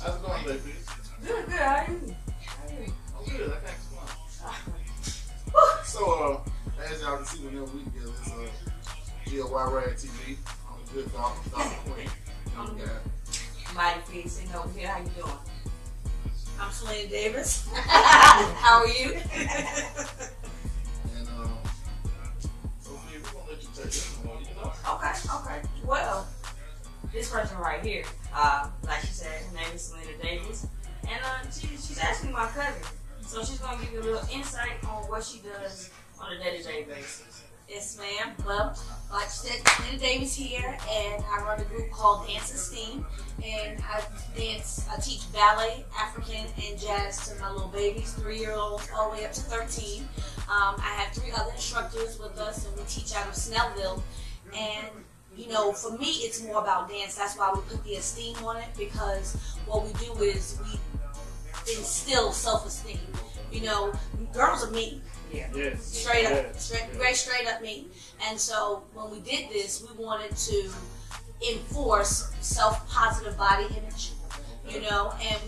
How's it going today, Pete? Good, good. How are you? I'm good. I can't complain. So, as y'all can see, whenever we get this G.O.Y. Rad Tv, I'm a good Dr. Queen. I'm good. Mighty Pete sitting over here. How you doing? I'm Selena Davis. How are you? And Sophia, we're gonna let you take this one. Okay. Well, this person right here, like she said, her name is Selena Davis, and she's actually my cousin. So she's gonna give you a little insight on what she does on a day-to-day basis. Yes, ma'am. Well, like you said, Selena Davis here, and I run a group called Dance Esteem, and I teach ballet, African, and jazz to my little babies, 3-year-olds all the way up to 13. I have 3 other instructors with us, and we teach out of Snellville. And you know, for me, it's more about dance. That's why we put the esteem on it, because what we do is we instill self-esteem. You know, girls are mean. Yeah. Yes. Straight up, straight up mean. And so when we did this, we wanted to enforce self-positive body image. You know, and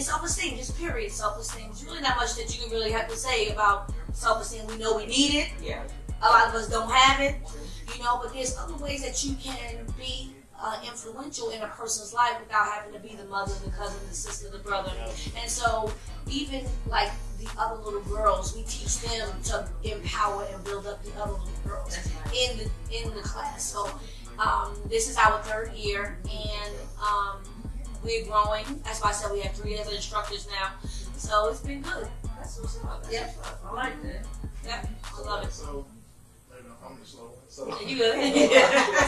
self-esteem, just period. Self-esteem. There's really not much that you can really have to say about self-esteem. We know we need it. Yeah. A lot of us don't have it. You know, but there's other ways that you can be influential in a person's life without having to be the mother, the cousin, the sister, the brother. And so even like the other little girls, we teach them to empower and build up the other little girls in the class. So this is our 3rd year, and we're growing. That's why I said we have 3 other instructors now. So it's been good. That's what's up. Yep. I like that. Yep. I love it. So, I'm the slow one. So, You good?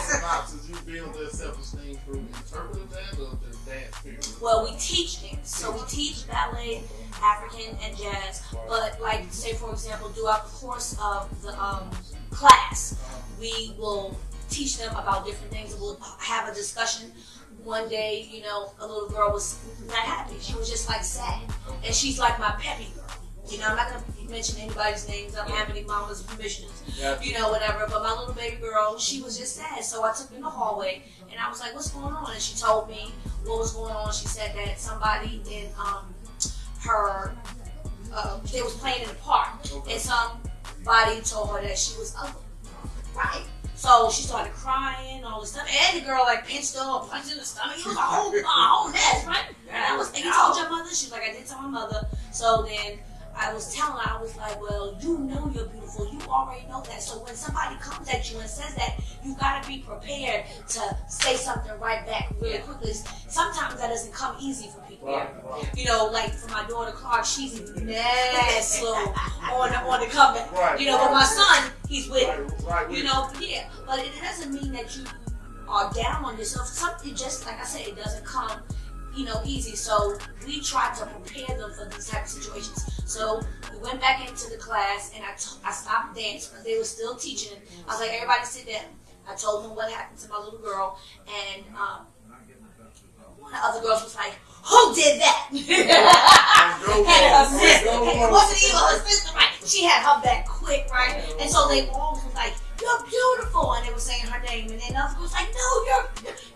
synopsis, you build their self-esteem through interpretive dance or just dance period? Well, we teach dance. So we teach ballet, African, and jazz. But like, say for example, throughout the course of the class, we will teach them about different things. We'll have a discussion. One day, you know, a little girl was not happy. She was just like sad. And she's like my peppy girl. You know, I'm not going to mention anybody's names. I don't have any mama's permissions, you know, whatever. But my little baby girl, she was just sad. So I took her in the hallway, and I was like, what's going on? And she told me what was going on. She said that somebody in they was playing in the park, and somebody told her that she was ugly, right? So she started crying, all this stuff, and the girl like pinched her or punched in the stomach. It was a whole mess, right? And you told your mother? She was like, I did tell my mother. So then I was telling her, I was like, well, you know you're beautiful. You already know that. So when somebody comes at you and says that, you got to be prepared to say something right back really quickly. Sometimes that doesn't come easy for people. You know, like for my daughter Clark, she's mad slow on the comeback. You know, but my son, he's with it. You know, but it doesn't mean that you are down on yourself. Something just, like I said, it doesn't come, you know, easy. So we try to prepare them for these type of situations. So we went back into the class, and I stopped dance because they were still teaching. I was like, everybody sit down. I told them what happened to my little girl, and one of the other girls was like, who did that? And her sister, it wasn't even her sister, right? She had her back quick, right? And so they all was like, you're beautiful, and they were saying her name, and then the other was like, no,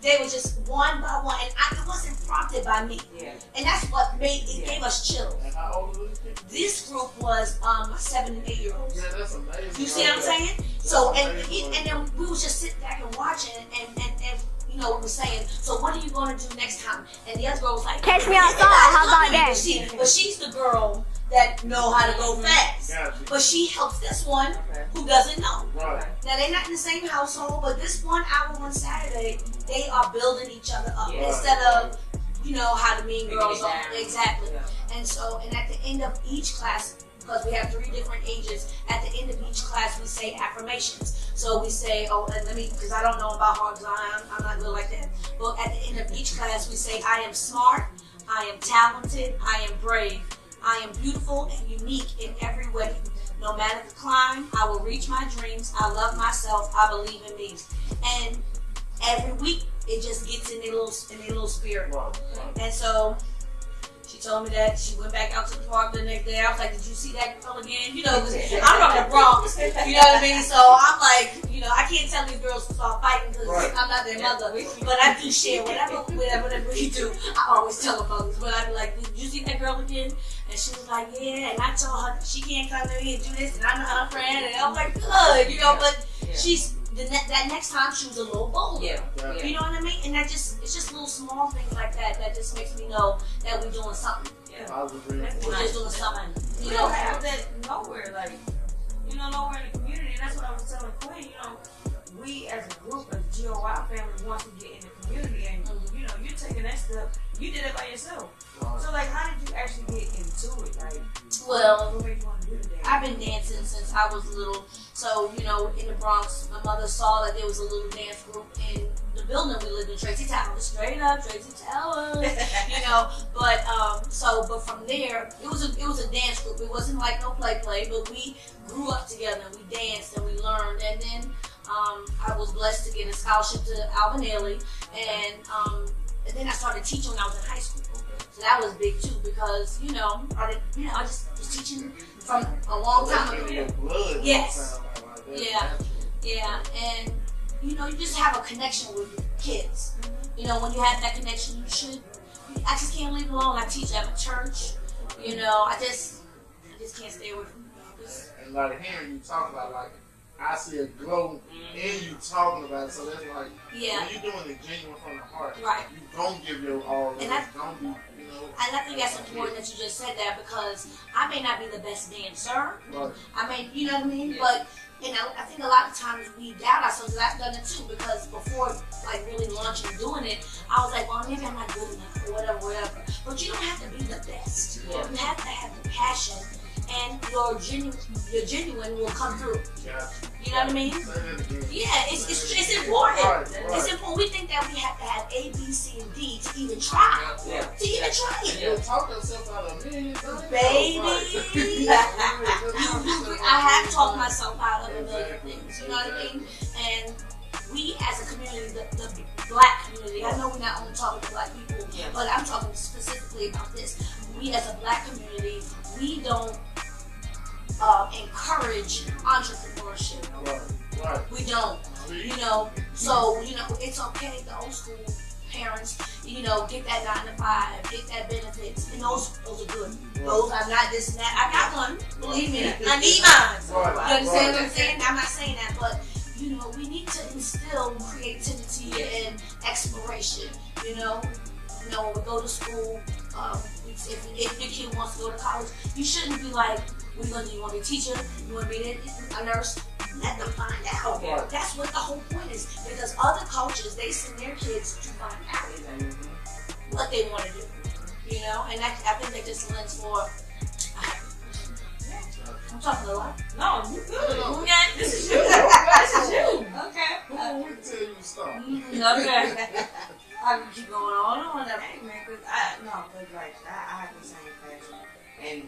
they were just one by one, and it wasn't prompted by me. And that's what gave us chills. And how old are these kids? This group was 7 and 8 year olds. Yeah, that's amazing. You see what I'm saying? So and then we was just sitting back and watching, and you know, we were saying, so what are you going to do next time? And the other girl was like, catch me outside. How about that? But she's the girl that know how to go fast. But she helps this one who doesn't know. Right. Now they're not in the same household, but this 1 hour on Saturday, they are building each other up instead of, you know, how the mean girls are. Exactly. And so, and at the end of each class, because we have 3 different ages, at the end of each class we say affirmations. So we say, because I don't know about hard design, I'm not good like that. But at the end of each class we say, I am smart, I am talented, I am brave, I am beautiful and unique in every way. No matter the climb, I will reach my dreams. I love myself. I believe in me. And every week, it just gets in their little spirit. And so she told me that she went back out to the park the next day. I was like, "Did you see that girl again?" You know, 'cause I'm from the Bronx. You know what I mean? So I'm like, You know, I can't tell these girls to start fighting because I'm not their mother. But I do share whatever we do. I always tell them mothers. But I be like, did you see that girl again? And she was like, yeah. And I told her she can't come to me and do this. And I'm not her friend. And I'm like, good, you know. But she's that next time she was a little bolder. Yeah. You know what I mean? And it's just little small things like that just makes me know that we're doing something. I was agreeing. We're just doing something. You don't have that nowhere, like, nowhere in the community. And that's what I was telling Quinn. We as a group, as a G.O.Y family, once we get in the community, and you're taking that step. You did it by yourself. So, like, how did you actually get into it? Like, well, what made you want to do the dance? I've been dancing since I was little. So, in the Bronx, my mother saw that there was a little dance group in the building we lived in, Tracy Towers. Straight up, Tracy Towers. But from there, it was a dance group. It wasn't like no play, but we grew up together. And we danced and we learned. And then I was blessed to get a scholarship to Alvin Ailey. And then I started teaching when I was in high school. So that was big too because, I just was teaching from a long time ago. Yes. Yeah. And, you just have a connection with kids. When you have that connection, I just can't leave it alone. I teach at a church. I just can't stay away from it. And like hearing you talk about, like, I see a glow in you talking about it. So that's like, when you're doing it genuine from the heart, right? You don't give your all. And I think that's important that you just said that because I may not be the best dancer. Right. I may, you know what I mean? Yeah. But, I think a lot of times we doubt ourselves. I've done it too because before, like, really launching and doing it, I was like, well, maybe I'm not good enough or whatever. But you don't have to be the best. Yeah. You have to have the passion. And your genuine will come through. Yeah. You know what I mean? Yeah, it's important. Right. It's important. We think that we have to have A, B, C, and D to even try. Yeah. To even try it. You'll talk yourself out of a million things. Baby. I have talked myself out of a million things. You know what I mean? And we as a community, the black community, I know we're not only talking to black people, but I'm talking specifically about this. We as a black community, we don't encourage entrepreneurship. Right. We don't. So, it's okay, the old school parents, get that 9 to 5, get that benefits, and those are good. Those are not this and that. I got one, believe me. I need mine. You understand what I'm saying? I'm not saying that, but we need to instill creativity and exploration. When we go to school, if your kid wants to go to college, you shouldn't be like, what are you going to do? You want to be a teacher? You want to be a nurse? Let them find out. Right. That's what the whole point is. Because other cultures, they send their kids to find out what they want to do. And I think that just lends for... I'm talking a lot. No, you good. Okay, this is you. This is you. Okay. We can tell you to stop. Okay. I can keep going on and on. Hey, man, because I have the same passion. And,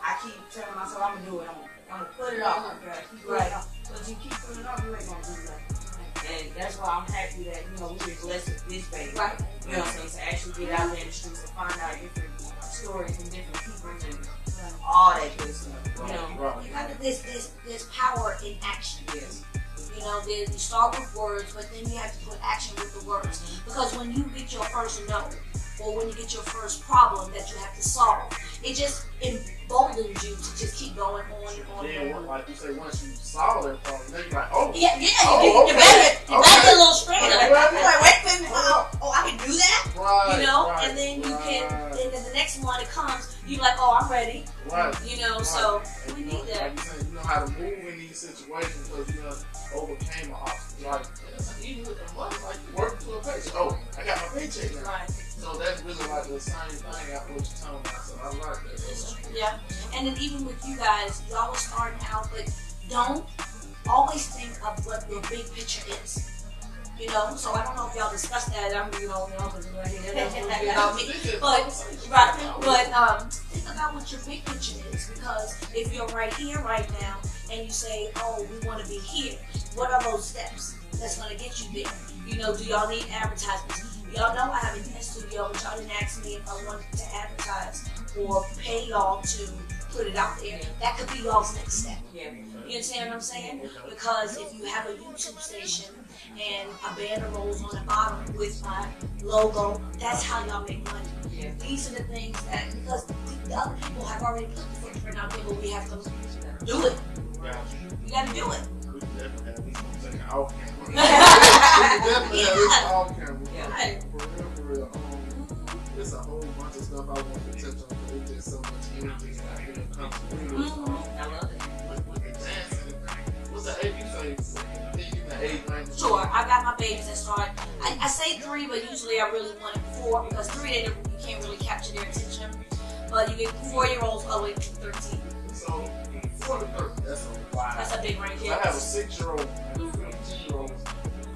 I keep telling myself I'm going to do it. I'm going to put it off. Keep putting it off. But you keep putting it off, you ain't going to do that. And that's why I'm happy that, we were blessed with this baby. Right. You know what I'm saying? To actually get out there in the streets and find out different stories from different people and all that good stuff. There's power in action. Yes. You start with words, but then you have to put action with the words. Because when you get your first no, or when you get your first problem that you have to solve, it just emboldens you to just keep going on and on and on. Like you say, once you solve that problem, then you're like, oh. Yeah, you better get a little straighter. You're like, wait a minute, I can do that? Right, and then you can, and then the next one that comes, you're like, I'm ready. Right. So we need that. Like you say, you know how to move in these situations because you overcame an obstacle. Like, even with the money, like you work to a paycheck. Oh, I got my paycheck now. Right. So that's really like the same thing after what you're talking about. So I like that. Yeah. And then even with you guys, y'all were starting out, but don't always think of what your big picture is. So I don't know if y'all discussed that. I'm, because right here, that's what it's about me. But think about what your big picture is, because if you're right here, right now, and you say, we want to be here, what are those steps that's going to get you there? Do y'all need advertisements? Y'all know I have a dance studio, but y'all didn't ask me if I wanted to advertise or pay y'all to put it out there. That could be y'all's next step. Yeah. You understand what I'm saying? Because if you have a YouTube station and a banner rolls on the bottom with my logo, that's how y'all make money. Yeah. These are the things that, because the other people have already put the footprint out there, but we have to do it. We got to do it. We definitely have this one taken off camera. We definitely have this off camera. Yeah. For real. There's a whole bunch of stuff I want to touch on, but it's just so much energy and I feel comfortable. I love it. With the dancing, what's the age you say? The age range? Sure, I got my babies that start. I say 3, but usually I really want 4 because 3 you can't really capture their attention. But you get 4-year-olds all the way to 13. So 4 to 30, that's a wide. That's a big range. I have a 6-year-old and a 15-year-old,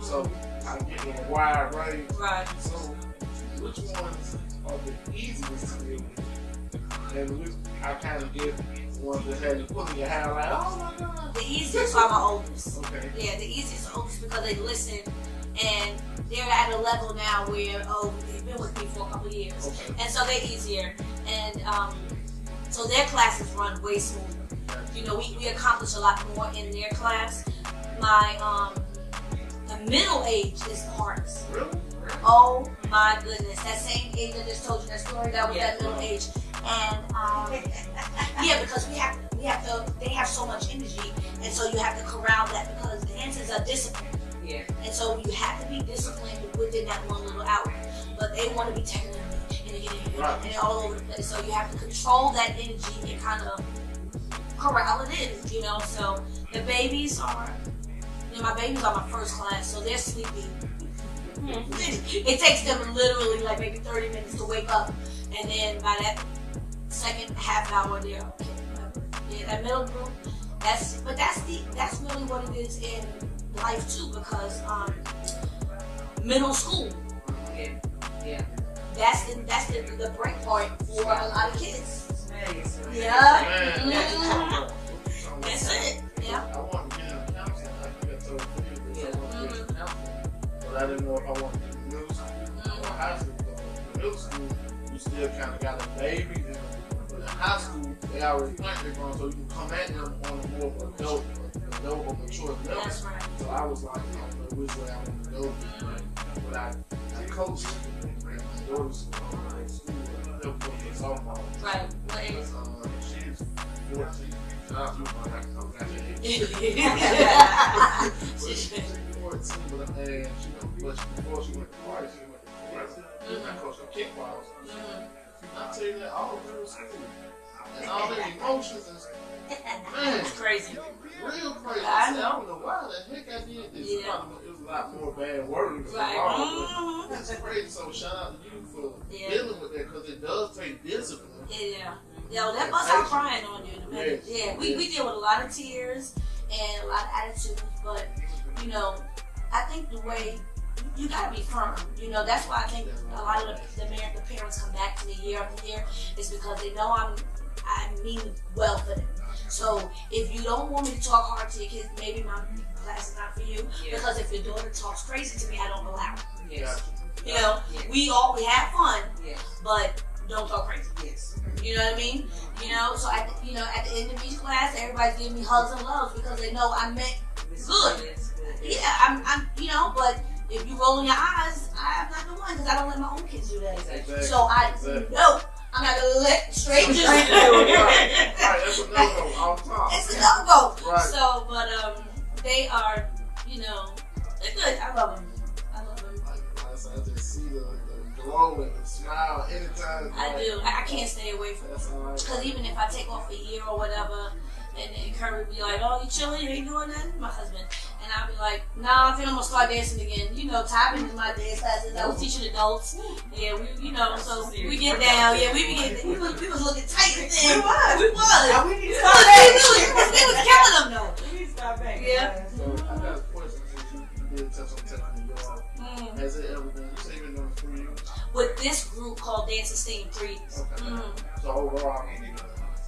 so I get in a wide range. Right. So which ones are the easiest to deal with? And which I kind of get ones that have you pulling your hair like, oh my god. The easiest are my oldest. Okay. Yeah, the easiest are oldest because they listen and they're at a level now where, they've been with me for a couple of years. Okay. And so they're easier. And so their classes run way smoother. You know, we accomplish a lot more in their class. My the middle age is the hardest. Really? Oh my goodness, that same age I just told you that story about with that middle age, and yeah, because we have to. They have so much energy, and so you have to corral that because dancers are disciplined. Yeah. And so you have to be disciplined within that one little hour, but they want to be technical and they're all over the place. So you have to control that energy and kind of corral it in, you know. So the babies are. My babies are my first class, so they're sleeping. It takes them literally like maybe 30 minutes to wake up, and then by that second half hour, they're okay. Yeah, that middle group. That's really what it is in life too, because middle school. Yeah. That's the break point for a lot of kids. Yeah. Man. That's it. Yeah. I want to get into counseling. I think I told you that I want to get into counseling, but I didn't know if I wanted to do middle school or high school. In middle school, you still kind of got a baby then, but in high school, they already think they're grown, so you can come at them on a more adult or mature level. That's right. So I was like, I don't know which way I want to go, but I coached in my daughter's school. They'll go to softball. Right. What age? She's 14. Shout out to you, man. I'm not your age. Yeah. She's 14, but before she went to party, she went to wrestling. I coached her kickboxing. I tell you that all through school. And all the emotions and stuff. Man, It's crazy. real crazy. I I said, I don't know why the heck I did this. Yeah. It was a lot more bad words. Right. It's crazy. So shout out to you for Yeah. dealing with that, because it does take discipline. Yeah. Yo, that bust out crying on you in a minute. Yes. Yeah, we deal with a lot of tears and a lot of attitude, but you know, I think the way you gotta be firm. You know, that's why I think a lot of the parents come back to me year after year is because they know I mean well for them. So if you don't want me to talk hard to your kids, maybe my class is not for you. Yeah. Because if your daughter talks crazy to me, I don't allow it. Yes. You know, Yeah. we have fun, Yes. but don't talk crazy. Yes. You know what I mean? You know, so at the end of each class, everybody's giving me hugs and loves because they know I meant good. Yeah, I'm you know, but if you roll in your eyes, I'm not the one because I don't let my own kids do that. Exactly. So I know I'm not gonna let strangers do Right, it. that's a no-go all the time. It's a no-go. Right. So, but they are, you know, they're good. I love them. I love them. Like I said, I just see the glow and the smile anytime. I do. I can't stay away from them. That's all right. Because even if I take off a year or whatever, and then Curry be like, "Oh, you chilling? You ain't doing nothing?" My husband. And I'll be like, "Nah, I think I'm gonna start dancing again." You know, Tybin is my dance classes. I was teaching adults. Yeah, we so we get down. Yeah, we was looking tight then. We was. Now we need to Oh, start back. we was killing them though. We need to start back. Yeah. So I got a question since you did touch on taking the yard. Has it ever been, you say you've been doing it 3 years? With this group called Dance and Sing Threes. Okay. So overall,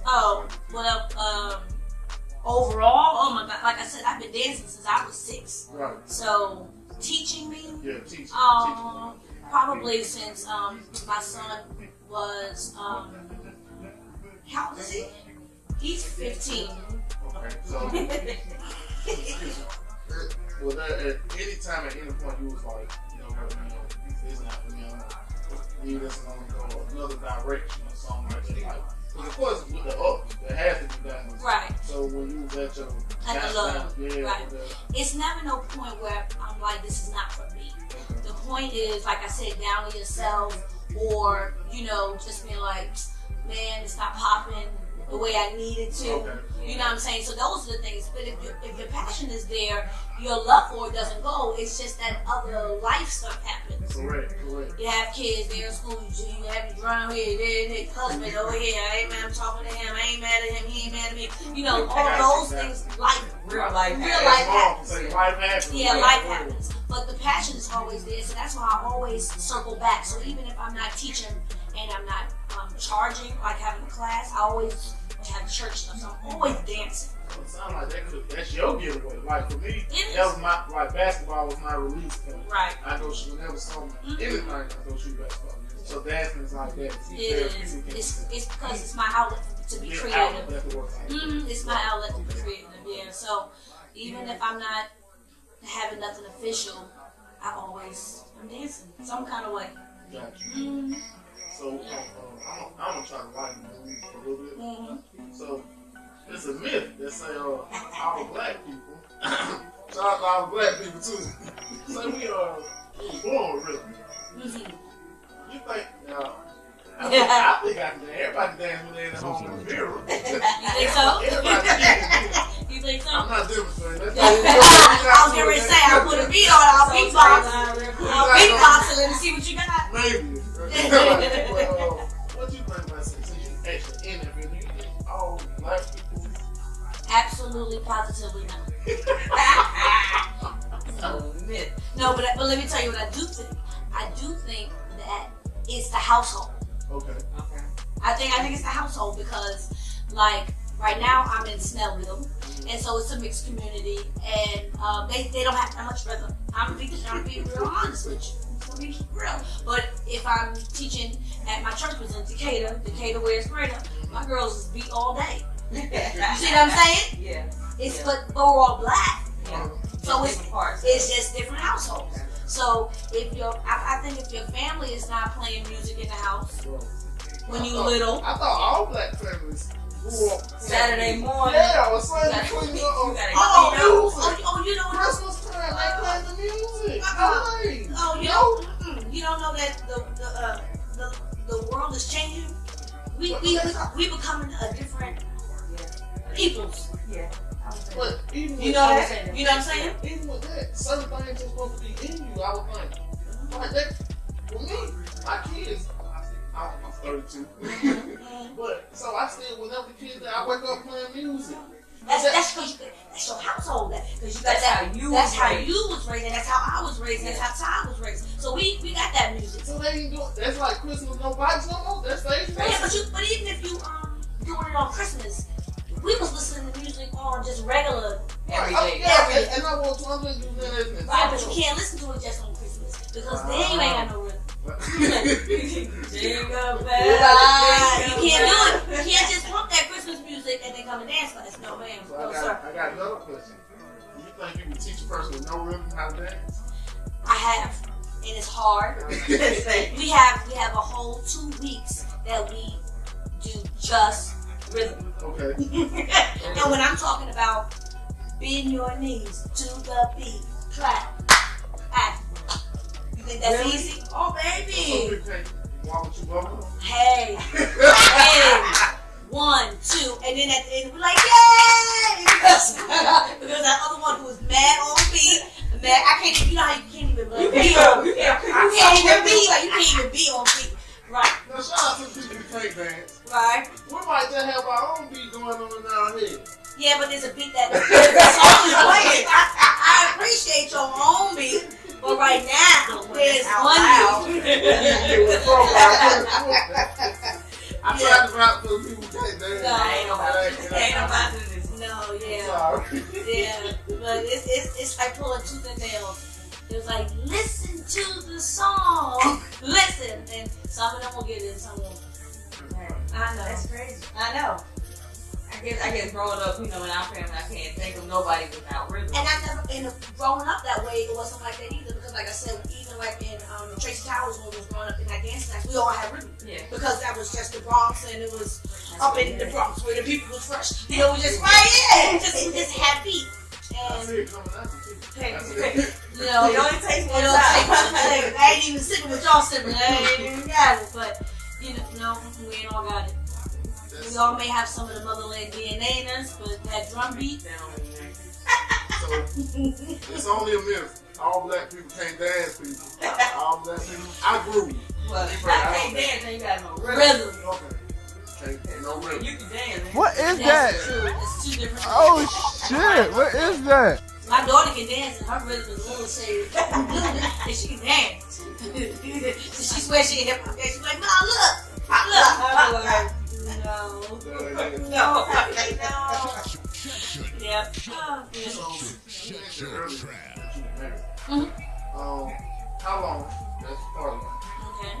Oh, well, overall, oh my God, like I said, I've been dancing since I was 6. right. So teaching me, Yeah, teaching. probably since my son was how old is he? 15. Okay, so well, at any time, at any point, you was like, you know what, man, it's not for me. I'm gonna leave this alone and go another direction or something like that. Like, because of course, with the ups, there has to be downs. Right. So when you was at your At the low, yeah, right. It's never no point where I'm like, this is not for me. Okay. The point is, like I said, down to yourself, or you know, just being like, man, it's not popping the way I need it to. Okay. You know what I'm saying? So those are the things. But if your passion is there, your love for it doesn't go. It's just that other life stuff happens. Correct. You have kids, they're in school, you have your drum here, their husband over here, I ain't mad, I'm talking to him, I ain't mad at him, he ain't mad at me. You know, all those things, Real life happens. Life happens. Yeah, life happens. But the passion is always there, so that's why I always circle back. So even if I'm not teaching and I'm not charging, like having a class, I always have church stuff, so I'm always dancing. It sounds like that's your giveaway. Like for me, It that is. was my, like basketball was my release point. Right. I go shoot whenever something, anything, I go shoot basketball. So dancing is like that. It is. It's because it's my outlet to be creative. It's my outlet to be creative, yeah. So even if I'm not having nothing official, I'm dancing some kind of way. Gotcha. So I'm gonna try to lighten the mood a little bit. So it's a myth that say all black people, shout out to all black people too, say we are born with rhythm. You think now? I think I can dance. Everybody dance when they're at home in the mirror. You think so? Everybody can. You think so? I'm not demonstrating. That's I was gonna say I'll put a beat on it. I'll beatbox and let me see what you got. Maybe. What do you think about since you actually in it? Do you think all black people? Absolutely, positively not. No, but let me tell you what I do think. I do think that it's the household. Okay. I think it's the household because, like, right now I'm in Snellville, and so it's a mixed community, and they don't have that much rhythm. I'm gonna be real honest with you. I'm gonna be real. But if I'm teaching at my church was in Decatur where it's greater, my girls is beat all day. You see what I'm saying? Yeah. But we're all black, Yeah. so it's just different households. So I think if your family is not playing music in the house when you little, I thought all black families grew up Saturday morning. Yeah, or Sunday cleaning up. you know what? Christmas time, they play the music. You don't know that the world is changing. We becoming a different peoples. Yeah. But even with You know that? You know what I'm saying? Even with that, certain things are supposed to be in you, I would think. Like that, for me, my kids, I'm 32. But, so I still, whenever the kids, I wake up playing music. That's your household. Because you got That's how you That's was how raised. you was raised, and that's how I was raised, and that's how Ty was raised. So we got that music. So they ain't doing, that's like Christmas, no bikes no more. That's stage Yeah, but even if you doing it on Christmas, we was listening to music on just regular Every day. And I want to understand this. Right, but you can't listen to it just on Christmas because then you ain't got no rhythm. Jingle bells. You can't do it. You can't just pump that Christmas music and then come and dance class. No, ma'am. So No, sir. I got another question. Do you think you can teach a person with no rhythm how to dance? I have, and it's hard. We have a whole 2 weeks that we do just rhythm. Okay. And when I'm talking about bend your knees to the beat, clap, act. You think that's Really? easy? Oh, baby. Walk with your bubble. Hey. 1, 2, and then at the end we're like, yay! Because that other one who was mad on beat, mad. I can't. You know how you can't even be on. You can't even be on beat. Right. Now shout out to the people who can't dance. Right. We might just have our own beat going on down here. Yeah, but there's a beat that the song is playing. I appreciate your own beat, but right now there's one beat. I'm trying to rap for the people who can't dance. No, Ain't nobody doing this. No, yeah. Sorry. Yeah, but it's like pulling tooth and nail. It was like, listen to the song. Listen. And some of them will get it, some won't. Right. I know. That's crazy. I know. I guess growing up, in our family, I can't think of nobody without rhythm. And I never, growing up that way, it wasn't like that either. Because, like I said, even like in Tracy Towers, when we was growing up in that dance class, we all had rhythm. Yeah. Because that was just the Bronx, and it was up in the Bronx where the people was fresh. We just right, we just had beat. I see it coming out too. It only takes one time. I ain't even sitting with y'all sipping. I ain't even got it, but we ain't all got it. We all may have some of the motherland DNA in us, but that drum beat. So it's only a myth. All black people can't dance, people. All black people. I grew. Well, if I can't dance, then you got no Rhythm. Okay. No rhythm. You can dance. What is That's that? true. It's two different. Oh shit! What is that? My daughter can dance, and her rhythm is a little shady. And she can dance. She swears she can hip hop. She's like, Mom, look. I'm like, no. Yep. How long? That's part of it. Okay.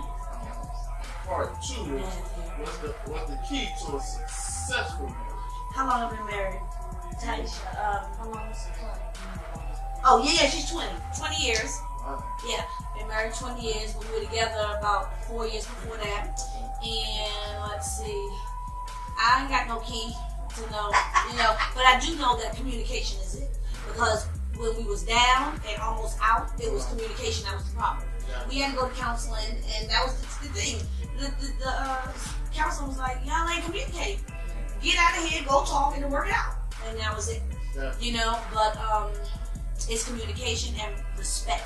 Part two is what's the key to a successful marriage? How long have you been married? Taisha, how long is it? Oh, yeah, she's 20. 20 years. Wow. Yeah, been married 20 years. We were together about 4 years before that. And let's see, I ain't got no key to know, but I do know that communication is it. Because when we was down and almost out, it was communication that was the problem. We had to go to counseling, and that was the thing. The counselor was like, y'all ain't communicating. Get out of here, go talk, and work it out. And that was it. Yeah. But it's communication and respect.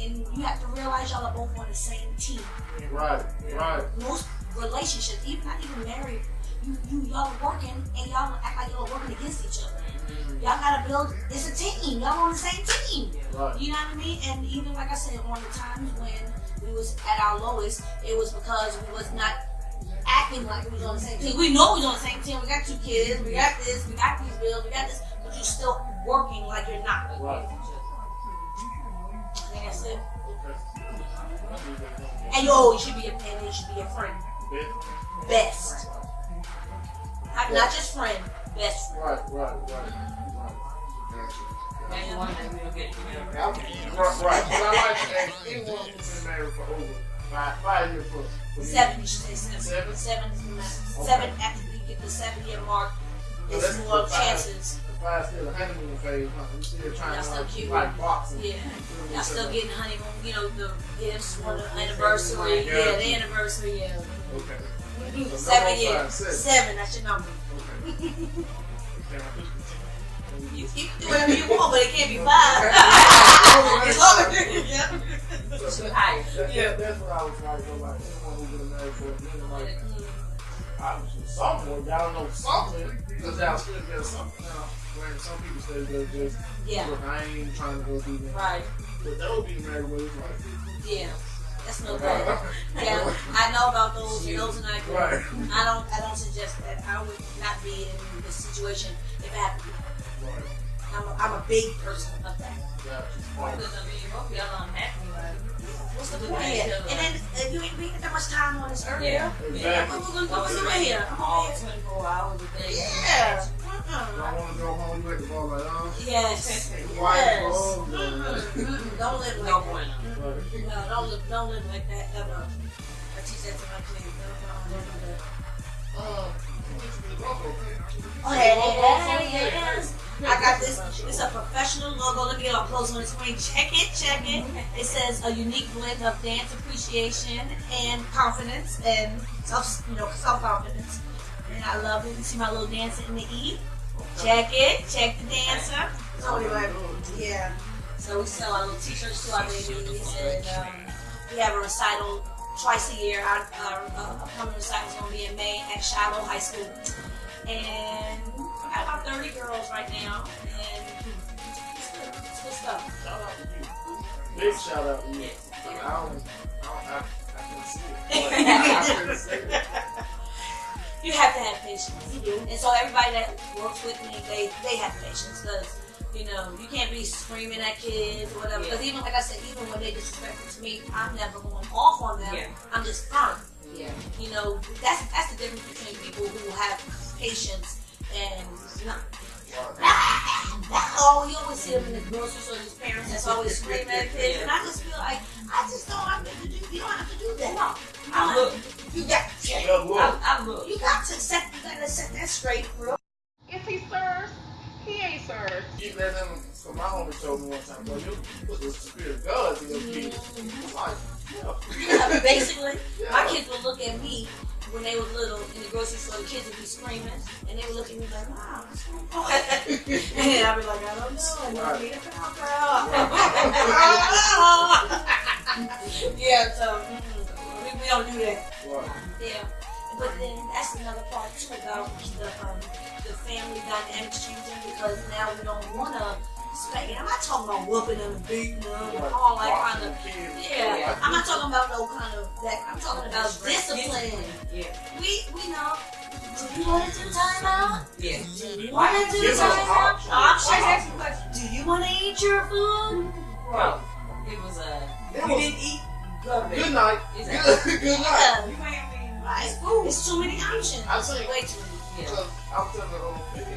And you have to realize y'all are both on the same team. Right. Most relationships, not even married, y'all are working and y'all act like y'all are working against each other. Y'all gotta build, it's a team. Y'all on the same team. Right. You know what I mean? And even like I said, on the times when we was at our lowest, it was because we was not acting like we was on the same team. We know we was on the same team. We got 2 kids. We got this. We got these bills. We got this. But you're still working like you're not. Right. I think that's it. Okay. And you should be a friend. Best. Not just friend. Best friend. Right. Maybe one day we'll get together. Right. But I like to ask anyone who's been married for over 5 years plus. 7, you should say 7. 7? 7 is the max. Okay. 7 after you get the 7-year mark, So it's that's more the 5. chances. The 5 still a honeymoon phase, huh? You still trying Y'all still to cute. like boxing. Yeah. Y'all still getting honeymoon, the gifts for the anniversary. Yeah, the anniversary, yeah. Okay. So 7 years. 5, 7. 7, that's your number. Okay. You can do whatever you want, but it can't be 5. As long as Too high. That's what I was trying to go like. Anyone who's been married for a minute, like, obviously something, y'all know something, because y'all still get something now. When some people say they're just, look, I ain't even trying to go do that. Right. But they'll be married with it's like, Yeah. That's no good. Yeah, I know about those, and those are not good. Right. I don't suggest that. I would not be in this situation if I have to be. right. I'm a big person of that. Yeah. Because both of y'all unhappy, right? What's the point? And then if you ain't that much time on this earth, Exactly. what we gonna do here? All 24 hours a day. Yeah. Don't want to go home, you at the bar like, Yes. Wife, Yes. oh, Don't live No like bueno. Right. that. No, don't live like that ever. I teach that to my kids. Don't do that. Oh, yes. I got this. It's a professional logo. Look at it up close on the screen. Check it. It says a unique blend of dance appreciation and confidence and self-confidence. And I love it. You see my little dancer in the E? Check it. Check the dancer. So anyway, yeah. So we sell our little t-shirts to our babies, and we have a recital twice a year. Our upcoming recital is going to be in May at Shiloh High School. And we got about 30 girls right now, and it's good stuff. Shout out to you. Big shout out to you. I can see it. I can see it. You have to have patience. You do. And so everybody that works with me, they have patience, because you can't be screaming at kids or whatever. Because even, like I said, even when they disrespectful to me, I'm never going off on them. Yeah. I'm just firm. Yeah. That's the difference between people who have patience and oh, you always see them in the grocery store. These parents that's always screaming at kids, and I just feel like I just don't have to do. You don't have to do that. No, you got you got to set that straight, bro. If he serves, he ain't served. Even as so my homie told me one time, bro, you put the spirit of God in your kids. I'm like, Yeah, basically, my kids would look at me when they was little in the grocery store. The kids would be screaming, and they would look at me like, "Mom, what's going on?" And I'd be like, "I don't know. I want to be a cowgirl." Yeah, so we don't do that. right. Yeah, but then that's another part too about the family dynamics changing, because now we don't want to spank it. I'm not talking about whooping them and beating them and all that kind of. Yeah, I'm not talking about no kind of that. I'm talking about discipline. Yeah. We know. Do you want to do timeout? Yeah. Do you want to do timeout? Do you want to eat your food? Bro, it was we didn't eat. Good night. Exactly. Good night. You ain't mean Right. It's too many options. I think Way too many. because I was telling the old pig,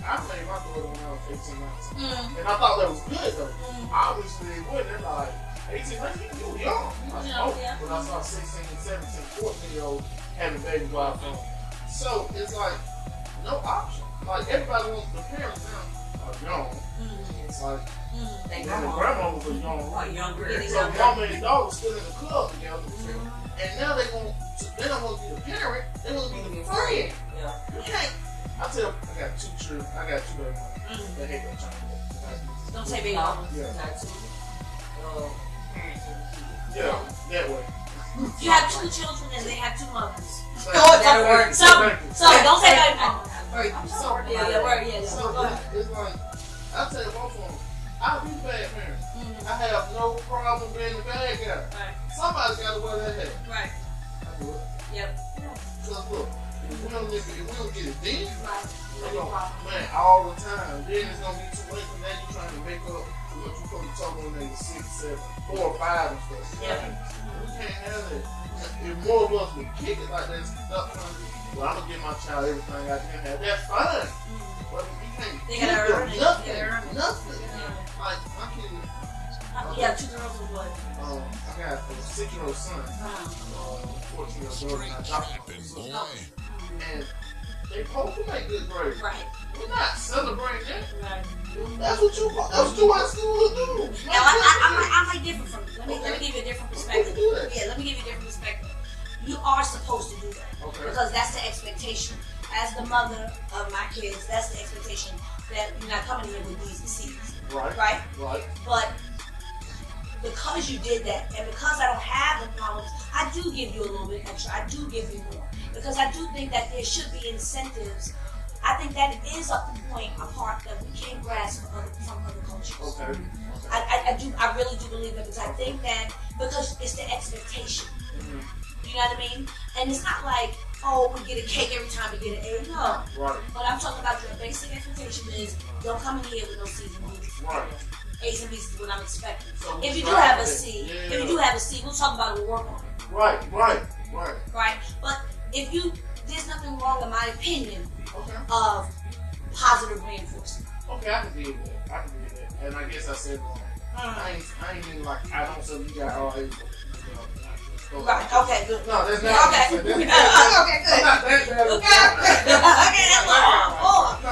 I played my daughter when I was 18 months. And I thought that was good though. Obviously it wouldn't. They're like 18, 19, you were young. I was like, Yeah. But I saw 16, 17, 14-year-olds having babies while from. So it's like no option. Like everybody wants the parents now are young. It's like they and the grandma was young. younger. So mama and dog was still in the club together. And now they don't want to be the parent, they want to be the friend. Yeah. You can't. I tell I got two children, I got two baby mamas. They hate that child. Don't say big mama. Yeah. Not two parents. Yeah, that way. You have two children and they have two mothers. That'll work. So don't say baby mama. So, So go ahead. it's like, I tell you both of them, I'll be the bad parent. I have no problem being the bad guy. Right. Somebody's got to wear that hat. Right. I do it. Yep. Because look, if we don't get it then, Right. man, all the time. Then it's gonna be too late for now. You trying to make up what you supposed to talk when they 6, 7, 4, or 5 and stuff. Yeah. We can't have that. If more of us would kick it like that, stop trying to. Well, I'm gonna give my child everything I can have. That's fine. But we can't. They give gotta them earn it. nothing. They gotta earn it. Nothing. Like my kid. You have two girls or what? I got a 6-year-old son, 14-year-old daughter, and I adopted my sister. And they supposed to make good grades. Right. We're not celebrating that. Right. That's what you went to school to do. Now I might differ from you. Let me give you a different perspective. do that. Yeah, let me give you a different perspective. You are supposed to do that. Okay. Because that's the expectation. As the mother of my kids, that's the expectation that you're not coming here with D's and C's. Right. Right? Right. But because you did that, and because I don't have the problems, I do give you a little bit extra. I do give you more. Because I do think that there should be incentives. I think that it is a part that we can't grasp from other cultures. Okay. I really do believe that, because I think that because it's the expectation. You know what I mean? And it's not like, oh, we get a cake every time we get an A. No. Right. But I'm talking about your basic expectation is don't come in here with no C's and B's. Right. A's and B's is what I'm expecting. So If you do have a C, we'll talk about it, we'll work on it. Right. Right? But there's nothing wrong, in my opinion, Okay. of positive reinforcement. Okay, I can deal with that. And I guess I said wrong. I ain't mean like I don't say you got all A's. Right, okay, good. No, that's not. Okay. That's Okay, good. not that bad. Okay, that's all. No.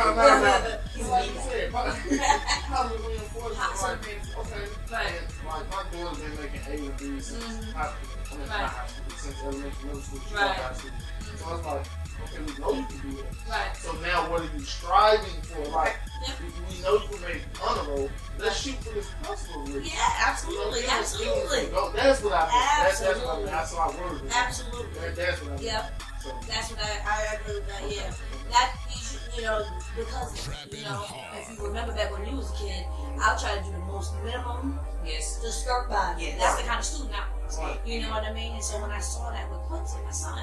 Like you said, positive reinforcement. Like, okay, Right. like my daughter's been making A and B's since high school. Not high school, since elementary, middle school, she Right. high school. So I was like, okay, we know you can do that. Right. So now what are you striving for? Like, Yep. we know you can make honor roll. Let's shoot for this hustle with you. Yeah, absolutely. That's what I mean. That's what I mean. That's what I worded it. Absolutely. That's what I mean. Yep. So, That's what I agree with that, yeah. That, because, if you remember back when you was a kid, I'll try to do the most minimum Yes. to skirt by. Yes. That's the kind of student I was. Right. You know what I mean? And so when I saw that with Quincy, my son, I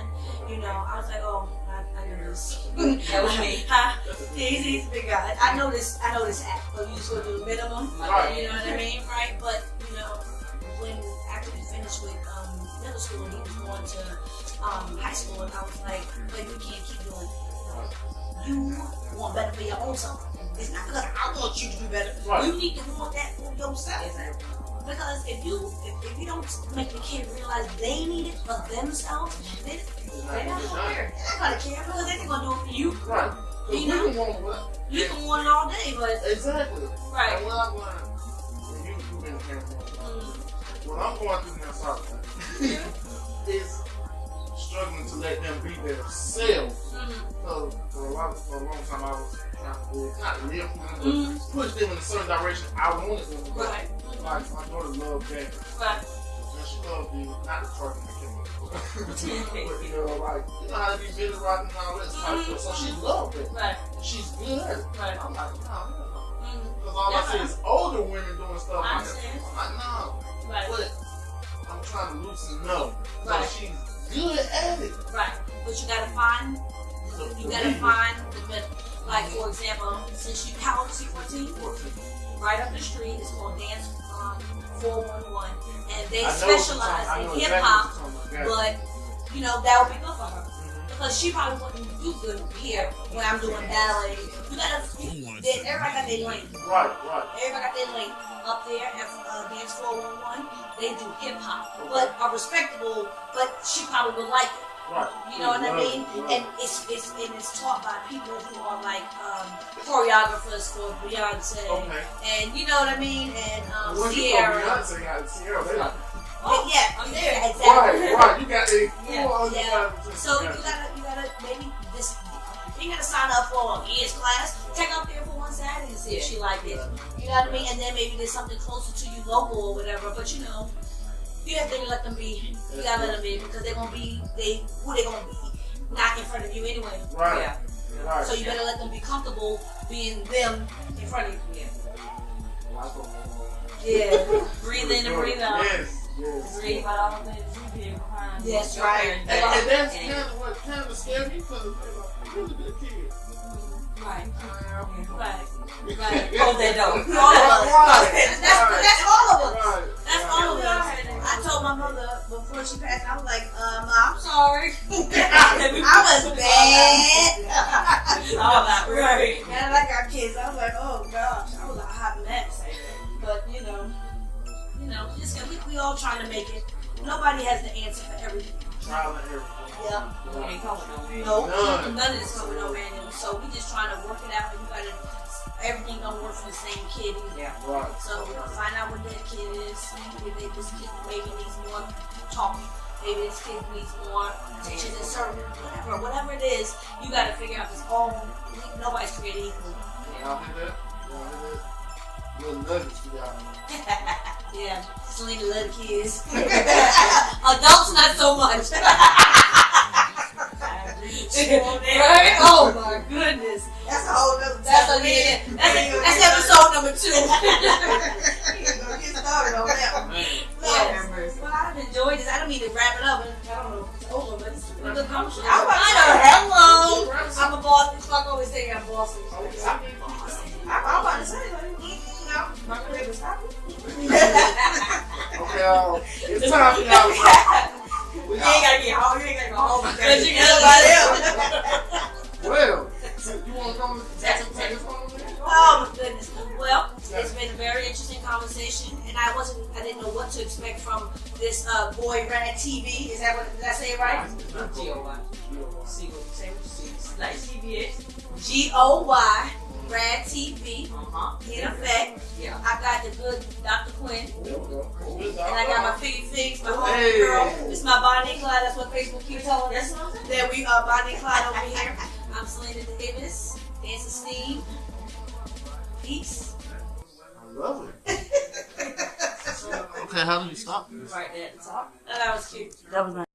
was like, oh, I know this. That was me. He's a big guy. I know this act. So you just go do the minimum. Right. You know what I mean? Right? But, when after we finished with middle school, he was going to high school, and I was like, but you can't keep doing it. you want better for your own self. It's not because I want you to do better. Right. You need to want that for yourself. Exactly. Because if you don't make the kid realize they need it for themselves, then they're not gonna care. They're not gonna care because they're gonna do it for you. Right. You know? You can want it all day, but Exactly. right. And when I'm going, you've been here for when I'm going through that sort of thing, it's struggling to let them be themselves. So for a long time, I was trying to not live for them, but push them in a certain direction I wanted them to go. Right. Like my daughter loved dance. Right. And she loved the not the twerking that came up. But you know, like how to be really rocking and all that type of stuff. So she loved it. Right. She's good at it. Right. I'm like, no. Because all I see is older women doing stuff I like that. understand. I'm like, no. Right. But I'm trying to loosen up. So Right. she's good at it. Right. But you gotta find the middle. Like for example, since you how old is she 14? Right up the street, it's called Dance 411, and they specialize in hip hop. But you know that would be good for her because she probably wouldn't do good here when I'm doing ballet. You gotta, everybody got their lane. Right. Everybody got their lane up there at Dance 411. They do hip hop, but are respectable. But she probably would like it. Right. You know what I mean? And it's taught by people who are like choreographers for Beyonce, and you know what I mean, and Sierra. Beyonce got Sierra. Yeah, exactly. Right. You got a So you gotta maybe this. You gotta sign up for a year's class. Take up there for one Saturday and see if she like it. You know what I mean? And then maybe there's something closer to you, local or whatever. But you know. You have to let them be. You gotta let them be because they're gonna be who they gonna be not in front of you anyway. Right. Yeah. Right. So you better let them be comfortable being them in front of you. Yeah. Breathe in and breathe out. Yes. Breathe out all the things you did behind. That's right. And that's kind of scary because you're really good kid. Right. Right. Hold that door. All of us. That's all of us. Right. That's all of us. I told my mother before she passed, I was like, Ma, I'm sorry. I was bad. Right. And I got kids. I was like, oh gosh, I was a hot mess. But you know, we all trying to make it. Nobody has the answer for everything. Trial and error. Yeah. We ain't coming No, None. none of this coming no manual. So we just trying to work it out. And you gotta, everything don't work for the same kid either. Yeah. Right. So find out what that kid is. Maybe this kid maybe needs more talking. Maybe this kid needs more attention and service. Whatever it is, you gotta figure out this all. Nobody's created equal. Y'all hear that? Little nuggets for y'all. Yeah, Selena love the kids. Adults not so much. Right? Oh my goodness. That's a whole nother That's episode number 2. We're gonna get started on that one. Well, I've enjoyed this. I don't mean to wrap it up. I don't know if it's over, but it's a good conversation. Hello. I'm a boss. Fuck always say I'm bossy. I'm about to say that. My career is stopping. Okay, it's time for y'all. You ain't gotta get home. You ain't gotta go home because you got somebody else. Well, you want to come take this one over there? Oh my goodness. Well, it's been a very interesting conversation, and I didn't know what to expect from this boy Rad TV. Is that what? Did I say it right? G.O.Y. See what you say? Like CBS. G.O.Y. Rad TV. In effect. Yeah. I got the good Dr. Quinn. And I got my figs, my home Hey. girl. It's my Bonnie and Clyde. That's what Facebook keeps telling us. That we are Bonnie and Clyde over here. I'm Selena Davis. Dancer Steve. Peace. I love it. Okay, how do you stop this? Right there at the top. That was cute. That was nice.